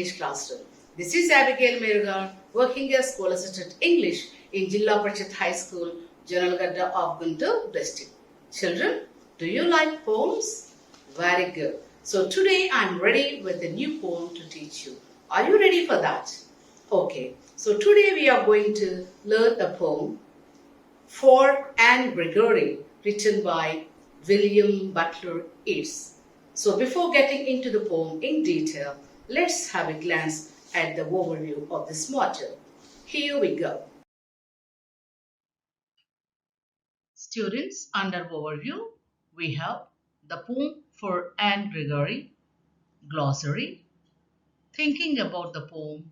English classroom. This is Abigail Merugar, working as School Assistant English in Jilla Parishad High School, Janalgadda of Guntur district. Children, do you like poems? Very good. So today I'm ready with a new poem to teach you. Are you ready for that? Okay. So today we are going to learn a poem for Anne Gregory, written by William Butler Yeats. So before getting into the poem in detail, let's have a glance at the overview of this motto. Here we go. Students, under overview, we have the poem for Anne Gregory, glossary, thinking about the poem,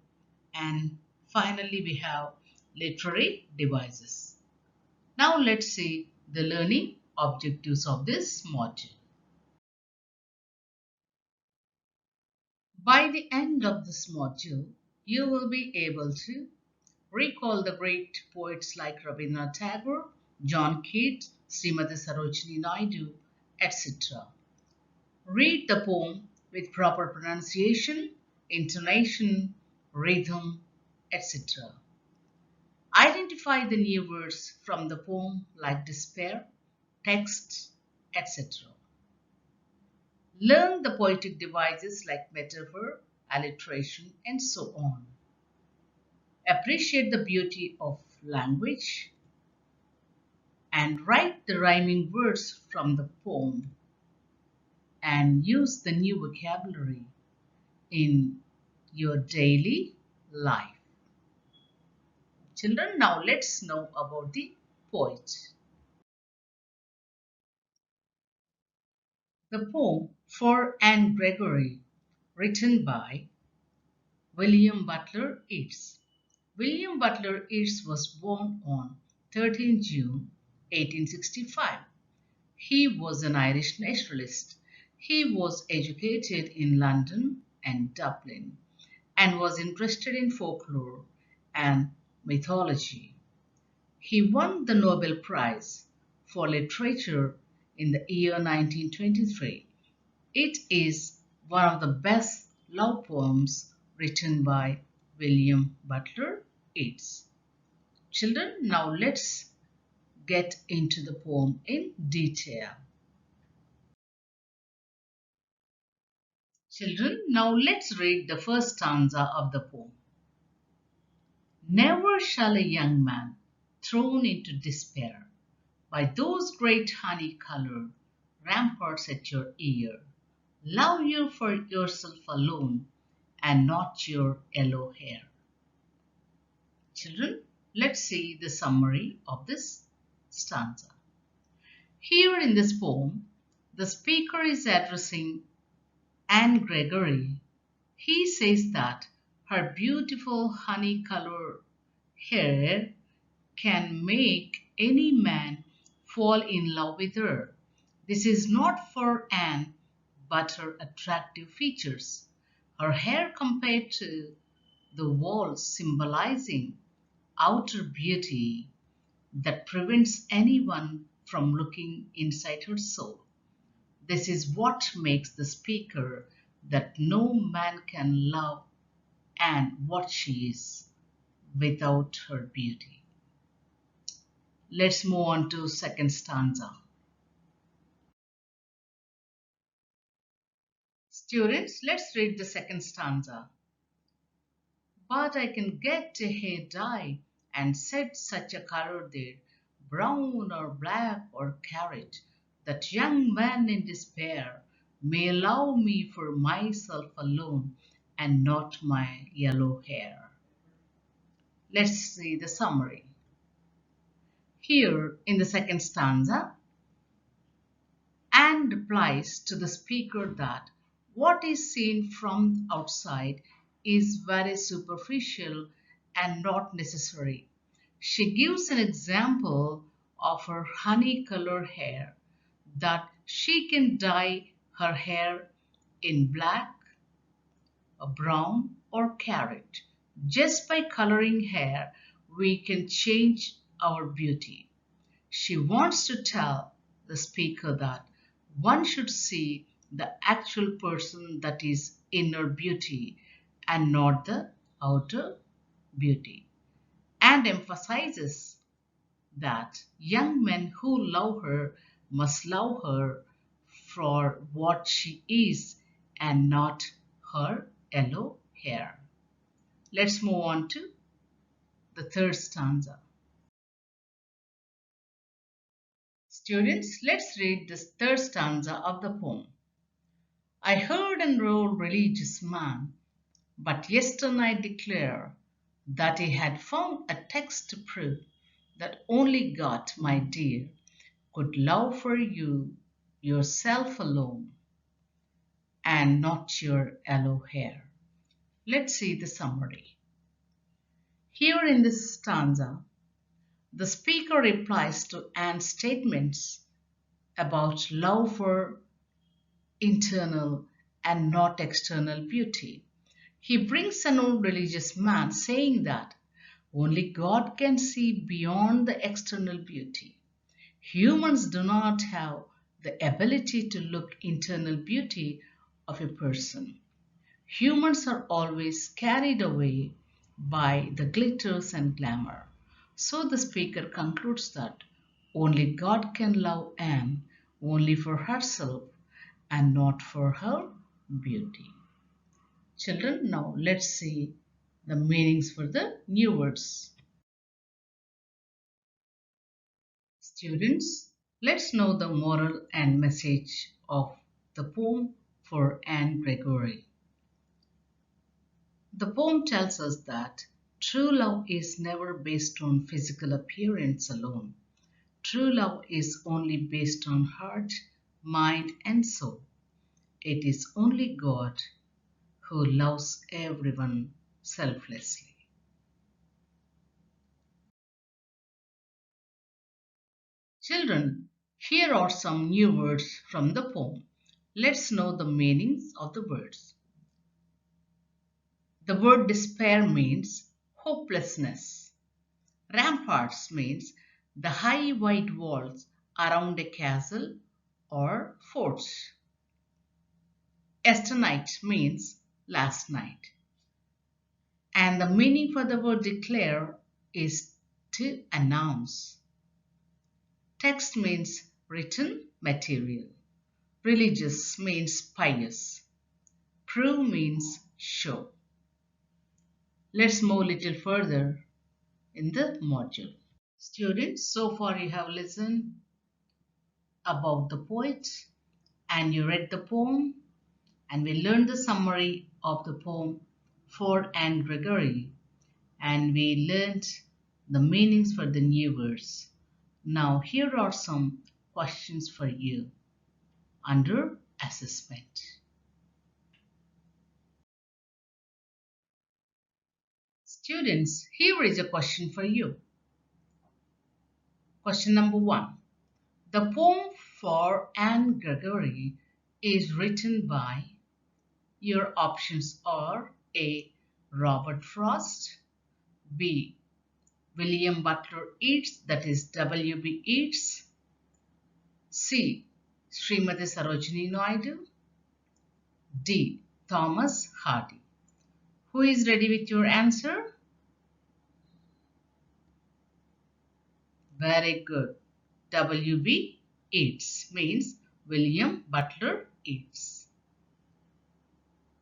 and finally we have literary devices. Now let's see the learning objectives of this module. By the end of this module, you will be able to recall the great poets like Rabindranath Tagore, John Keats, Srimati Sarojini Naidu, etc. Read the poem with proper pronunciation, intonation, rhythm, etc. Identify the new words from the poem like despair, text, etc. Learn the poetic devices like metaphor, alliteration, and so on. Appreciate the beauty of language and write the rhyming words from the poem and use the new vocabulary in your daily life. Children, now let's know about the poet. The poem for Anne Gregory, written by William Butler Yeats. William Butler Yeats was born on 13 June 1865. He was an Irish nationalist. He was educated in London and Dublin and was interested in folklore and mythology. He won the Nobel Prize for Literature in the year 1923. It is one of the best love poems written by William Butler Yeats. Children, now let's get into the poem in detail. Children, now let's read the first stanza of the poem. Never shall a young man, thrown into despair by those great honey-colored ramparts at your ear, love you for yourself alone and not your yellow hair. Children, let's see the summary of this stanza. Here in this poem, the speaker is addressing Anne Gregory. He says that her beautiful honey-colored hair can make any man fall in love with her. This is not for Anne, but her attractive features. Her hair compared to the walls symbolizing outer beauty that prevents anyone from looking inside her soul. This is what makes the speaker that no man can love Anne what she is without her beauty. Let's move on to second stanza. Students, let's read the second stanza. But I can get a hair dye and set such a color there, brown or black or carrot, that young man in despair may love me for myself alone and not my yellow hair. Let's see the summary. Here in the second stanza, Anne replies to the speaker that what is seen from outside is very superficial and not necessary. She gives an example of her honey-colored hair, that she can dye her hair in black, brown, or carrot. Just by coloring hair, we can change our beauty. She wants to tell the speaker that one should see the actual person that is inner beauty and not the outer beauty, and emphasizes that young men who love her must love her for what she is and not her yellow hair. Let's move on to the third stanza. Students, let's read this third stanza of the poem. I heard an old religious man, but yesternight declare that he had found a text to prove that only God, my dear, could love for you yourself alone and not your yellow hair. Let's see the summary. Here in this stanza, the speaker replies to Anne's statements about love for internal and not external beauty. He brings an old religious man saying that only God can see beyond the external beauty. Humans do not have the ability to look internal beauty of a person. Humans are always carried away by the glitters and glamour. So the speaker concludes that only God can love Anne only for herself and not for her beauty. Children, now let's see the meanings for the new words. Students, let's know the moral and message of the poem for Anne Gregory. The poem tells us that true love is never based on physical appearance alone. True love is only based on heart, mind, and soul. It is only God who loves everyone selflessly. Children, here are some new words from the poem. Let's know the meanings of the words. The word despair means hopelessness. Ramparts means the high white walls around a castle or forts. Yesternight means last night. And the meaning for the word declare is to announce. Text means written material. Religious means pious. Prove means show. Let's move a little further in the module. Students, so far you have listened about the poet and you read the poem and we learned the summary of the poem for Anne Gregory and we learned the meanings for the new words. Now here are some questions for you under assessment. Students, here is a question for you. Question number 1. The poem for Anne Gregory is written by, your options are A. Robert Frost, B. William Butler Yeats, that is W.B. Yeats, C. Srimati Sarojini Naidu, D. Thomas Hardy. Who is ready with your answer? Very good. W.B. Yeats means William Butler Yeats.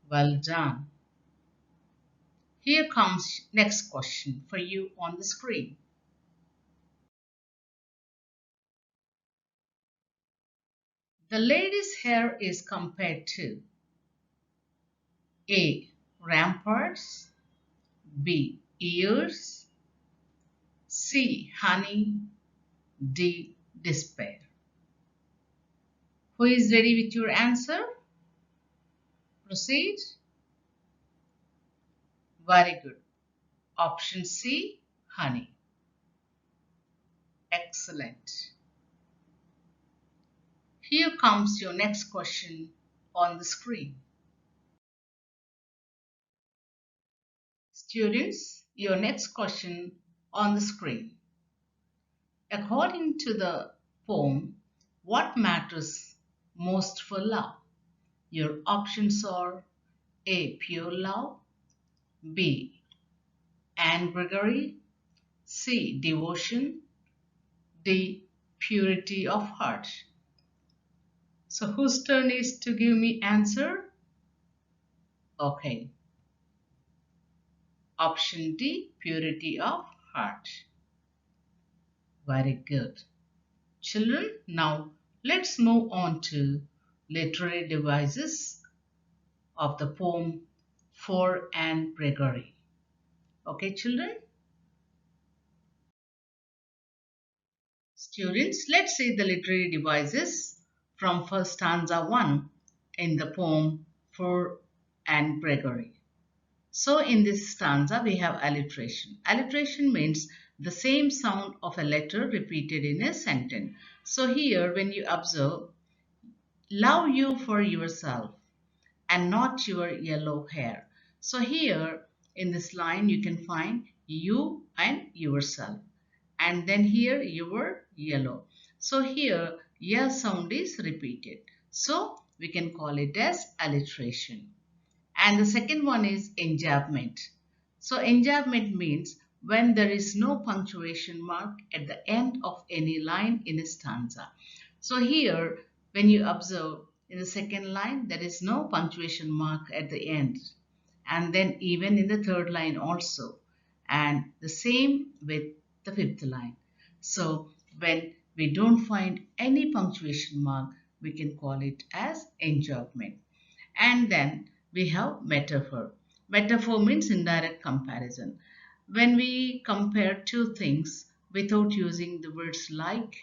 Well done. Here comes next question for you on the screen. The lady's hair is compared to A. Ramparts, B. Ears, C. Honey, D. Despair. Who is ready with your answer? Proceed. Very good. Option C. Honey. Excellent. Here comes your next question on the screen. Students, your next question on the screen. According to the poem, what matters most for love? Your options are A. Pure love, B. Anne Gregory. C. Devotion. D. Purity of heart. So whose turn is to give me answer? Okay. Option D. Purity of heart. Very good. Children, now let's move on to literary devices of the poem For Anne Gregory. Okay, children? Students, let's see the literary devices from first stanza 1 in the poem For Anne Gregory. So in this stanza we have alliteration. Alliteration means the same sound of a letter repeated in a sentence. So here when you observe, love you for yourself and not your yellow hair. So here in this line you can find you and yourself, and then here your yellow. So here ya sound is repeated. So we can call it as alliteration. And the second one is enjambment. So enjambment means when there is no punctuation mark at the end of any line in a stanza. So here when you observe in the second line there is no punctuation mark at the end, and then even in the third line also, and the same with the fifth line. So when we don't find any punctuation mark, we can call it as enjambment. And then we have metaphor. Metaphor means indirect comparison. When we compare two things without using the words like,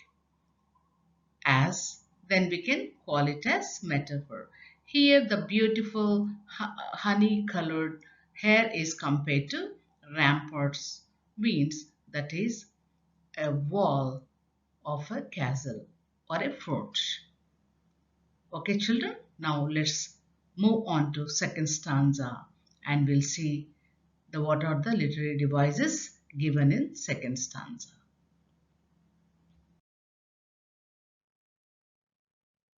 as, then we can call it as metaphor. Here the beautiful honey colored hair is compared to ramparts, means that is a wall of a castle or a fort. Okay, children, now let's move on to second stanza and we'll see what are the literary devices given in second stanza.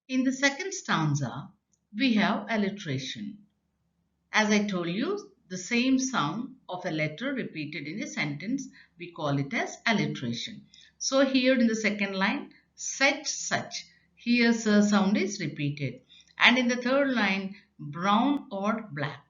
In the second stanza, we have alliteration. As I told you, the same sound of a letter repeated in a sentence, we call it as alliteration. So here in the second line, such. Here sound is repeated. And in the third line, brown or black.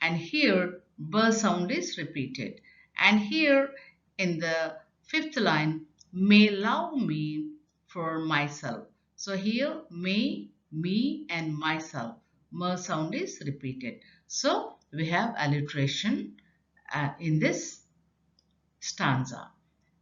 And here b sound is repeated. And here in the fifth line, may love me for myself. So here may, me and myself, m sound is repeated. So we have alliteration in this stanza.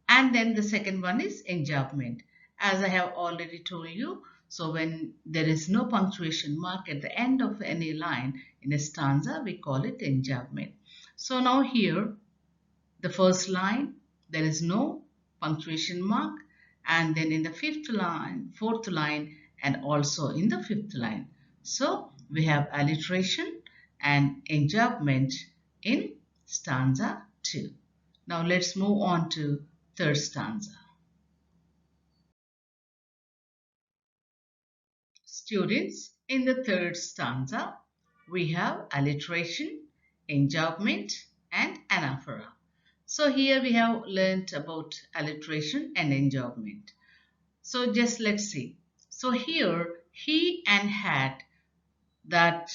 And then the second one is enjambment. As I have already told you, so when there is no punctuation mark at the end of any line in a stanza, we call it enjambment. So now here, the first line, there is no punctuation mark, and then in the fifth line, fourth line, and also in the fifth line. So we have alliteration and enjambment in stanza 2. Now let's move on to third stanza. Students, in the third stanza, we have alliteration, enjambment, and anaphora. So here we have learnt about alliteration and enjambment. So just let's see. So here, he and had, that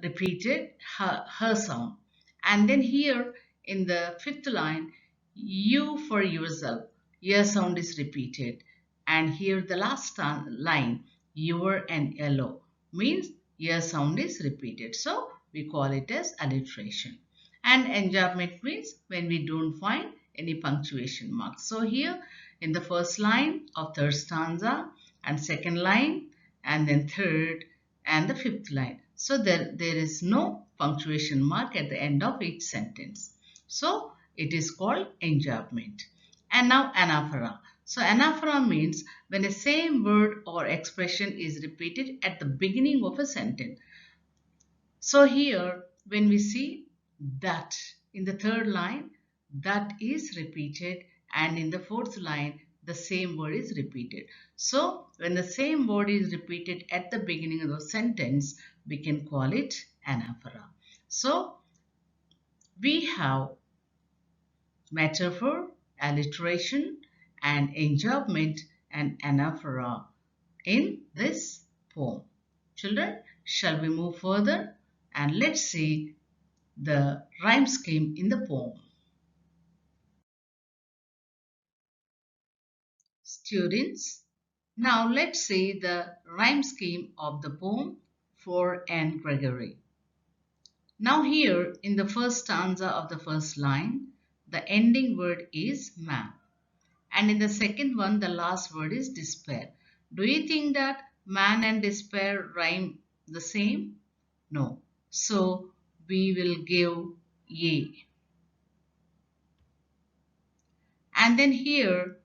repeated her sound. And then here in the fifth line, you for yourself, your sound is repeated. And here the last line, your and yellow, means your sound is repeated. So we call it as alliteration. And enjambment means when we don't find any punctuation marks. So here in the first line of third stanza and second line and then third and the fifth line. So there is no punctuation mark at the end of each sentence. So it is called enjambment. And now anaphora. So anaphora means when a same word or expression is repeated at the beginning of a sentence. So here when we see that in the third line, that is repeated, and in the fourth line the same word is repeated. So when the same word is repeated at the beginning of the sentence, we can call it anaphora. So We have metaphor, alliteration, and enjambment and anaphora in this poem. Children, shall we move further and let's see the rhyme scheme in the poem. Students, now let's see the rhyme scheme of the poem for Anne Gregory. Now here in the first stanza of the first line, the ending word is man. And in the second one, the last word is despair. Do you think that man and despair rhyme the same? No. So we will give ye. And then here,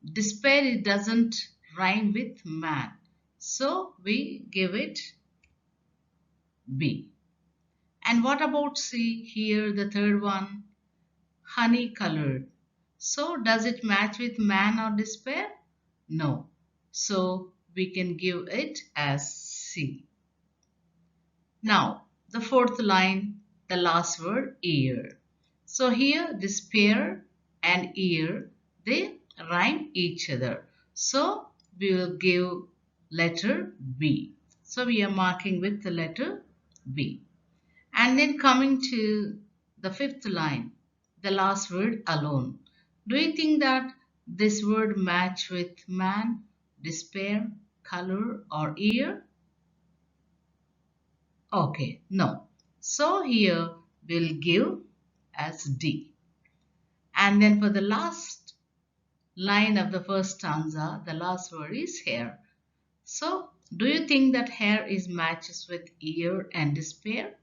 despair, it doesn't rhyme with man. So we give it B. And what about C? Here, the third one, honey colored. So does it match with man or despair? No. So we can give it as C. Now, the fourth line, the last word, ear. So here, despair and ear, they rhyme each other. So we will give letter B. So we are marking with the letter B. And then coming to the fifth line, the last word, alone. Do you think that this word match with man, despair, color or ear? Okay, no. So here we'll give as D. And then for the last line of the first stanza, the last word is hair. So do you think that hair is matches with ear and despair?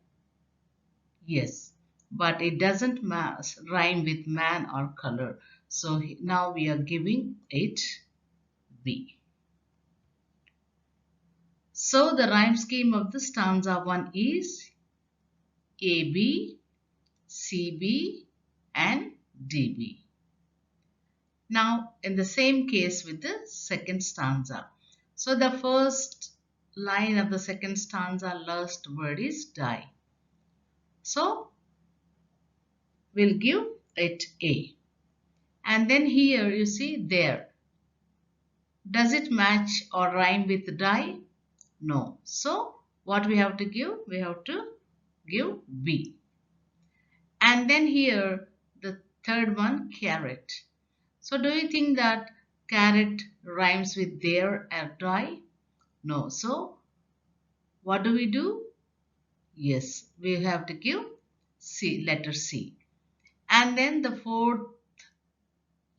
Yes, but it doesn't rhyme with man or color. So now we are giving it B. So the rhyme scheme of the stanza 1 is AB, CB and DB. Now in the same case with the second stanza. So the first line of the second stanza, last word is die. So we'll give it A. And then here you see there. Does it match or rhyme with die? No. So what we have to give? We have to give B. And then here the third one, carrot. So do you think that carrot rhymes with there or die? No. So what do we do? Yes, we have to give C, letter C. And then the fourth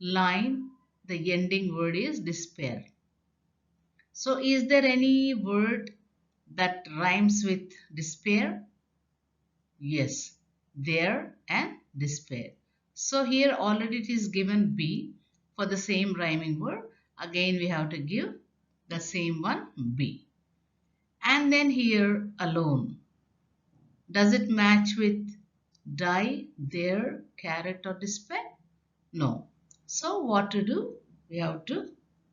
line, the ending word is despair. So is there any word that rhymes with despair? Yes, there and despair. So here already it is given B for the same rhyming word. Again we have to give the same one B. And then here alone. Does it match with die, there, carrot or despair? No. So what to do? We have to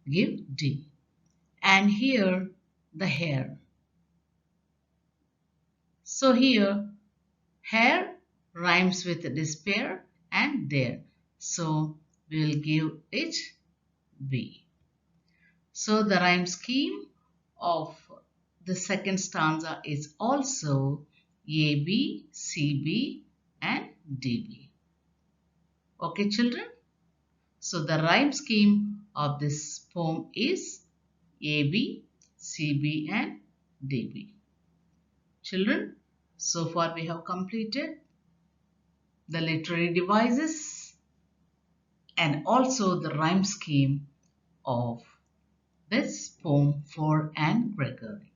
give D. And here the hair. So here hair rhymes with despair and there. So we will give it B. So the rhyme scheme of the second stanza is also AB, CB and DB. Okay children? So the rhyme scheme of this poem is AB, CB and DB. Children, so far we have completed the literary devices and also the rhyme scheme of this poem for Anne Gregory.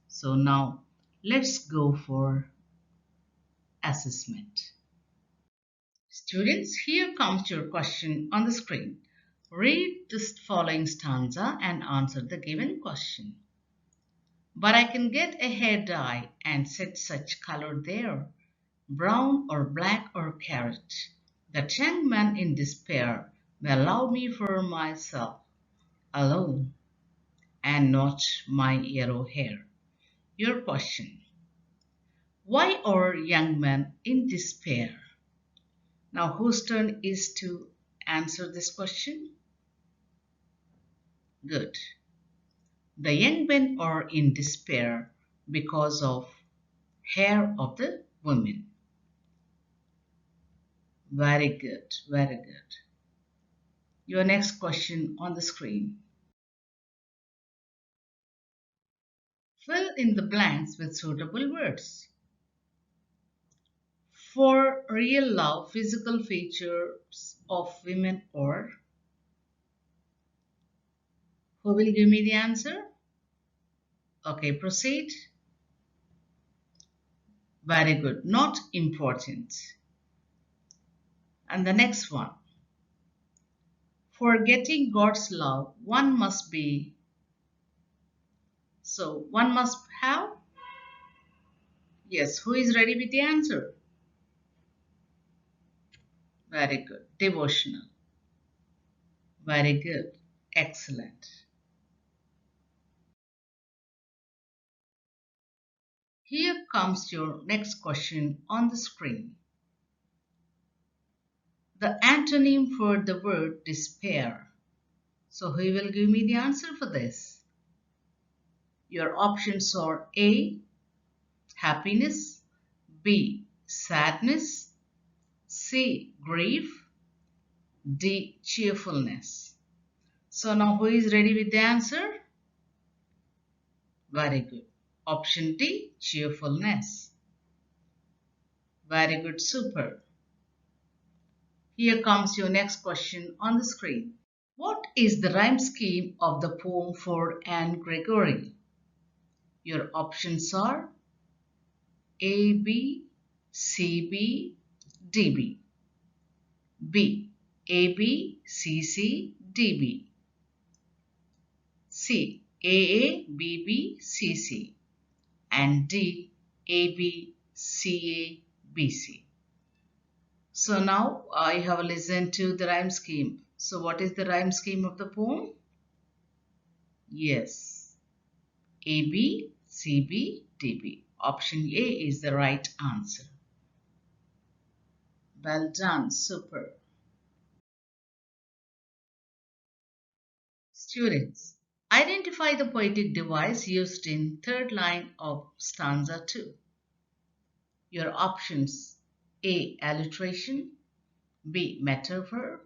So now let's go for assessment. Students, here comes your question on the screen. Read this following stanza and answer the given question. But I can get a hair dye and set such color there, brown or black or carrot, that young man in despair may allow me for myself alone and not my yellow hair. Your question. Why are young men in despair? Now, whose turn is to answer this question? Good. The young men are in despair because of hair of the women. Very good, very good. Your next question on the screen. Fill in the blanks with suitable words. For real love, physical features of women or who will give me the answer? Okay, proceed. Very good. Not important. And the next one. For getting God's love, one must be. So, one must have. Yes, who is ready with the answer? Very good. Devotional. Very good. Excellent. Here comes your next question on the screen. The antonym for the word despair. So, who will give me the answer for this? Your options are A. Happiness, B. Sadness, C. Grief, D. Cheerfulness. So, now who is ready with the answer? Very good. Option D. Cheerfulness. Very good. Super. Here comes your next question on the screen. What is the rhyme scheme of the poem for Anne Gregory? Your options are A, B, C, B, D, B. B, A, B, C, C, D, B. C, A, B, B, C, C. And D, A, B, C, A, B, C. So now I have listened to the rhyme scheme. So what is the rhyme scheme of the poem? Yes, A, B, C, B, D, B. Option A is the right answer. Well done, super. Students, identify the poetic device used in third line of stanza 2. Your options: A. Alliteration, B. Metaphor,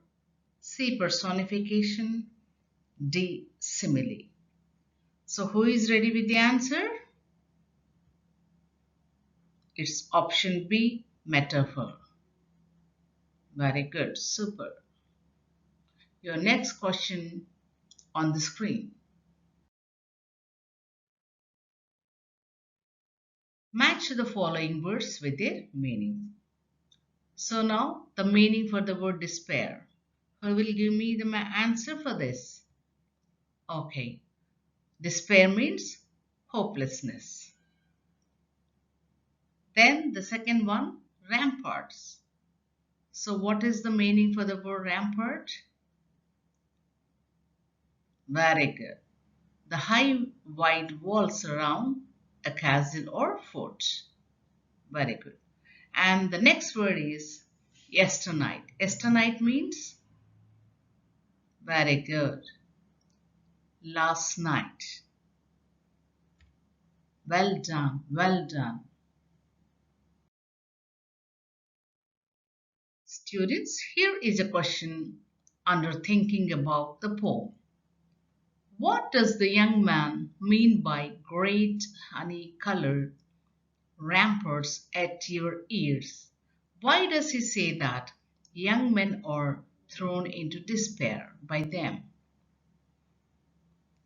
C. Personification, D. Simile. So who is ready with the answer? It's option B. Metaphor. Very good, super. Your next question on the screen. Match the following words with their meaning. So now the meaning for the word despair. Who will give me the answer for this? Okay. Despair means hopelessness. Then the second one, ramparts. So what is the meaning for the word rampart? Very good. The high white walls around a castle or fort. Very good. And the next word is yesternight. Yesternight means? Very good. Last night. Well done, well done. Students, here is a question under thinking about the poem. What does the young man mean by great honey-colored ramparts at your ears? Why does he say that young men are thrown into despair by them?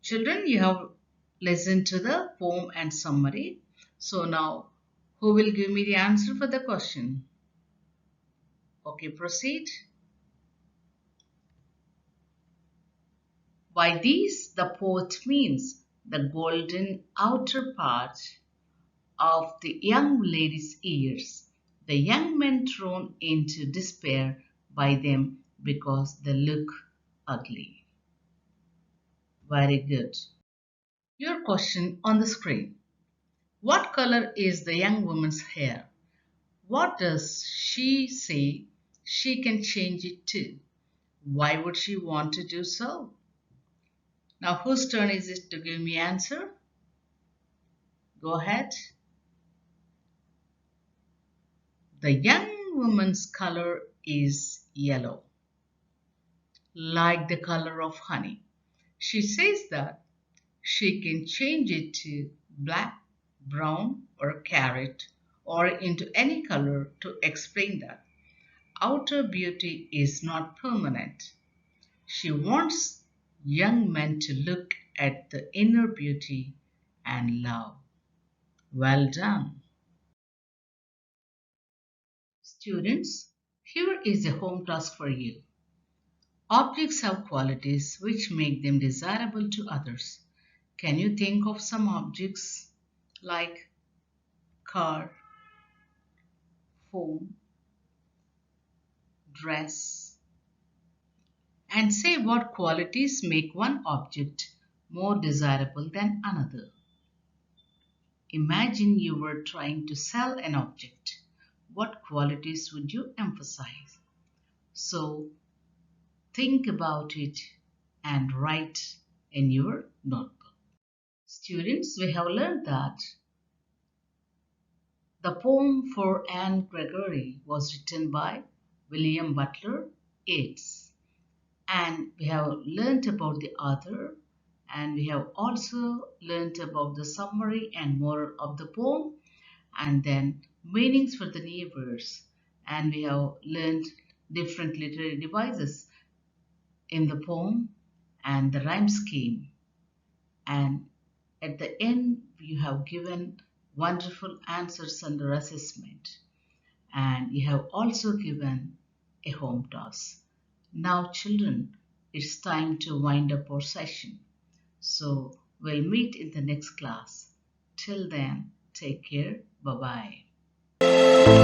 Children, you have listened to the poem and summary. So now, who will give me the answer for the question? Okay, proceed. By these, the poet means the golden outer part of the young lady's ears, the young men thrown into despair by them because they look ugly. Very good. Your question on the screen. What color is the young woman's hair? What does she say she can change it too. Why would she want to do so? Now, whose turn is it to give me answer? Go ahead. The young woman's color is yellow, like the color of honey. She says that she can change it to black, brown, or carrot, or into any color to explain that outer beauty is not permanent. She wants young men to look at the inner beauty and love. Well done. Students, here is a home task for you. Objects have qualities which make them desirable to others. Can you think of some objects like car, phone, dress, and say what qualities make one object more desirable than another? Imagine you were trying to sell an object. What qualities would you emphasize? So think about it and write in your notebook. Students, we have learned that the poem for Anne Gregory was written by William Butler Yeats. And we have learnt about the author, and we have also learnt about the summary and moral of the poem, and then meanings for the new verse. And we have learnt different literary devices in the poem and the rhyme scheme. And at the end, you have given wonderful answers under assessment. And you have also given a home task. Now, children, it's time to wind up our session. So, we'll meet in the next class. Till then, take care. Bye bye.